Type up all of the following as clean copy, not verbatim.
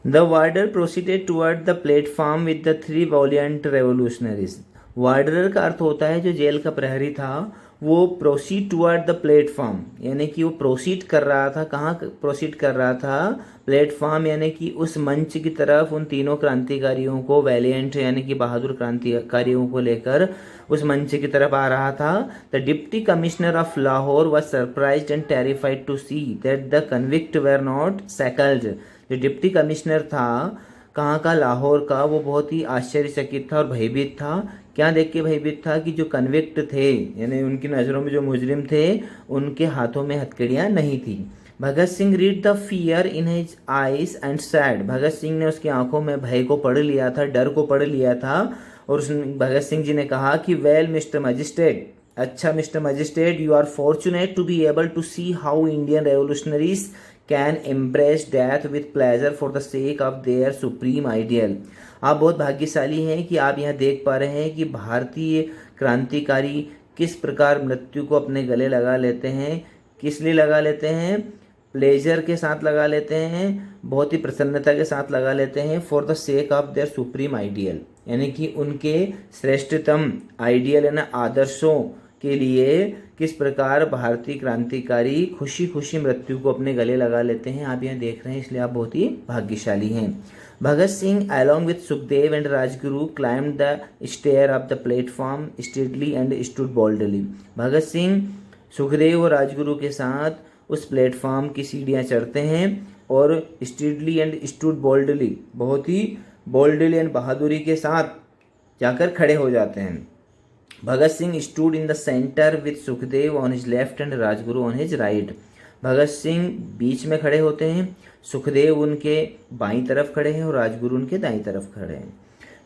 The warder proceeded toward the platform with the 3 valiant revolutionaries. Warder का अर्थ होता है जो जेल का प्रहरी था, वो प्रोसीड टुवर्ड द प्लेटफॉर्म, यानी कि वो प्रोसीड कर रहा था। कहाँ प्रोसीड कर रहा था? प्लेटफॉर्म, यानी कि उस मंच की तरफ उन तीनों क्रांतिकारियों को, वैलियंट यानी कि बहादुर क्रांतिकारियों को लेकर उस मंच की तरफ आ रहा था। The deputy commissioner of Lahore was surprised and terrified to see that the convict were not shackled. जो डिप्टी कमिश्नर था कहाँ का? लाहौर का, वो बहुत ही आश्चर्यचकित था और भयभीत था। क्या देख के भयभीत था? कि जो कन्विक्ट थे, यानी उनकी नज़रों में जो मुजरिम थे, उनके हाथों में हथकड़ियाँ नहीं थी। Bhagat Singh read the fear in his eyes and said. Bhagat Singh ने उसकी आंखों में भय को पढ़ लिया था, डर को पढ़ लिया था। और भगत सिंह जी ने कहा कि वेल मिस्टर मजिस्ट्रेट, अच्छा mister magistrate, you are fortunate to be able to see how Indian revolutionaries can embrace death with pleasure for the sake of their supreme ideal. आप बहुत भाग्यशाली हैं कि आप यहाँ देख पा रहे हैं कि भारतीय क्रांतिकारी किस प्रकार मृत्यु को अपने गले लगा लेते हैं। किस लिए लगा लेते हैं? प्लेजर के साथ लगा लेते हैं, बहुत ही प्रसन्नता के साथ लगा लेते हैं। For the sake of their supreme ideal, यानी कि उनके श्रेष्ठतम आइडियल यानी आदर्शों के लिए किस प्रकार भारतीय क्रांतिकारी खुशी खुशी मृत्यु को अपने गले लगा लेते हैं। आप यहाँ देख रहे हैं, इसलिए आप बहुत ही भाग्यशाली हैं। Bhagat Singh along with Sukhdev and Rajguru climbed the stair of the platform steadily and stood boldly। Bhagat Singh Sukhdev और राजगुरु के साथ उस प्लेटफॉर्म की सीढ़ियाँ चढ़ते हैं और स्टीडली एंड स्टूड बोल्डली, बहुत ही बोल्डली एंड बहादुरी के साथ जाकर खड़े हो जाते हैं। Bhagat Singh stood in the centre with Sukhdev on his left and Rajguru on his right. Bhagat Singh बीच में खड़े होते हैं, सुखदेव उनके बाईं तरफ खड़े हैं और राजगुरु उनके दाईं तरफ खड़े हैं।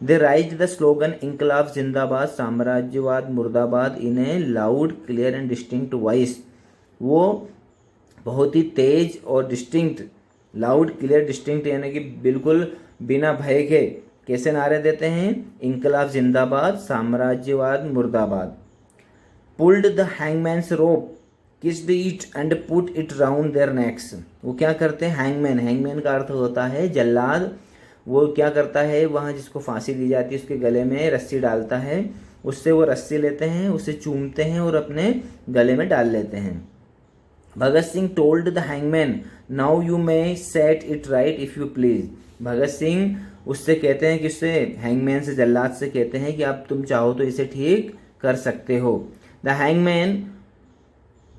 They raise the slogan Inquilab जिंदाबाद साम्राज्यवाद Murdabad in a loud clear and distinct voice. वो बहुत ही तेज और डिस्टिंक्ट, लाउड क्लियर डिस्टिंक्ट यानी कि बिल्कुल बिना भय के कैसे नारे देते हैं? इंकलाब जिंदाबाद साम्राज्यवाद मुर्दाबाद। Pulled the hangman's rope kissed it and put it round their necks. वो क्या करते हैं? हैंगमैन, हैंगमैन का अर्थ होता है जल्लाद। वो क्या करता है? वहाँ जिसको फांसी दी जाती है उसके गले में रस्सी डालता है, उससे वो रस्सी लेते हैं, उसे चूमते हैं और अपने गले में डाल लेते हैं। Bhagat Singh told the hangman now you may set it right if you please. Bhagat Singh उससे कहते हैं कि उससे हैंगमैन से, जल्लाद से कहते हैं कि आप तुम चाहो तो इसे ठीक कर सकते हो। The hangman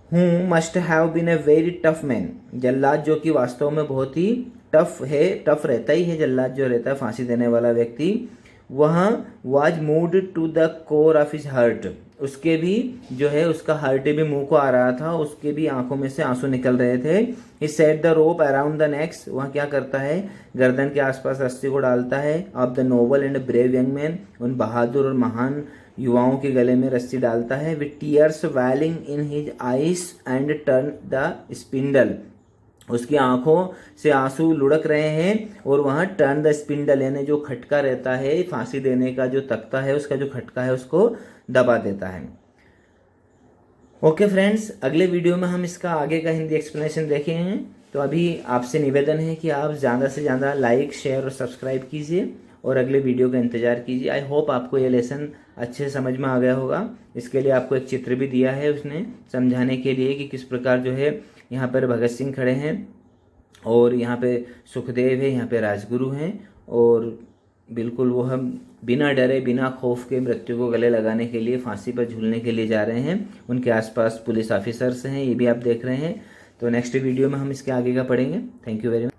who must have been a very tough man. जल्लाद जो कि वास्तव में बहुत ही टफ है, टफ रहता ही है जल्लाद जो रहता है फांसी देने वाला व्यक्ति, वह was moved to the core of his heart. उसके भी जो है उसका हार्ट भी मुंह को आ रहा था, उसके भी आंखों में से आंसू निकल रहे थे। He set the rope around the necks. वह क्या करता है? गर्दन के आसपास रस्सी को डालता है। Of the noble and brave young man, उन बहादुर और महान युवाओं के गले में रस्सी डालता है। With tears welling in his eyes and turn the spindle. उसकी आंखों से आंसू लुढ़क रहे हैं और वहाँ टर्न द स्पिंडल यानी जो खटका रहता है फांसी देने का, जो तख्ता है उसका जो खटका है उसको दबा देता है। ओके फ्रेंड्स, अगले वीडियो में हम इसका आगे का हिंदी एक्सप्लेनेशन देखे हैं। तो अभी आपसे निवेदन है कि आप ज़्यादा से ज़्यादा लाइक, शेयर और सब्सक्राइब कीजिए और अगले वीडियो का इंतज़ार कीजिए। आई होप आपको ये लेसन अच्छे से समझ में आ गया होगा। इसके लिए आपको एक चित्र भी दिया है उसने समझाने के लिए कि किस प्रकार जो है यहाँ पर भगत सिंह खड़े हैं और यहाँ पे सुखदेव है, यहाँ पे राजगुरु हैं और बिल्कुल वो हम बिना डरे बिना खौफ के मृत्यु को गले लगाने के लिए, फांसी पर झूलने के लिए जा रहे हैं। उनके आसपास पुलिस ऑफिसर्स हैं, ये भी आप देख रहे हैं। तो नेक्स्ट वीडियो में हम इसके आगे का पढ़ेंगे। Thank you very much.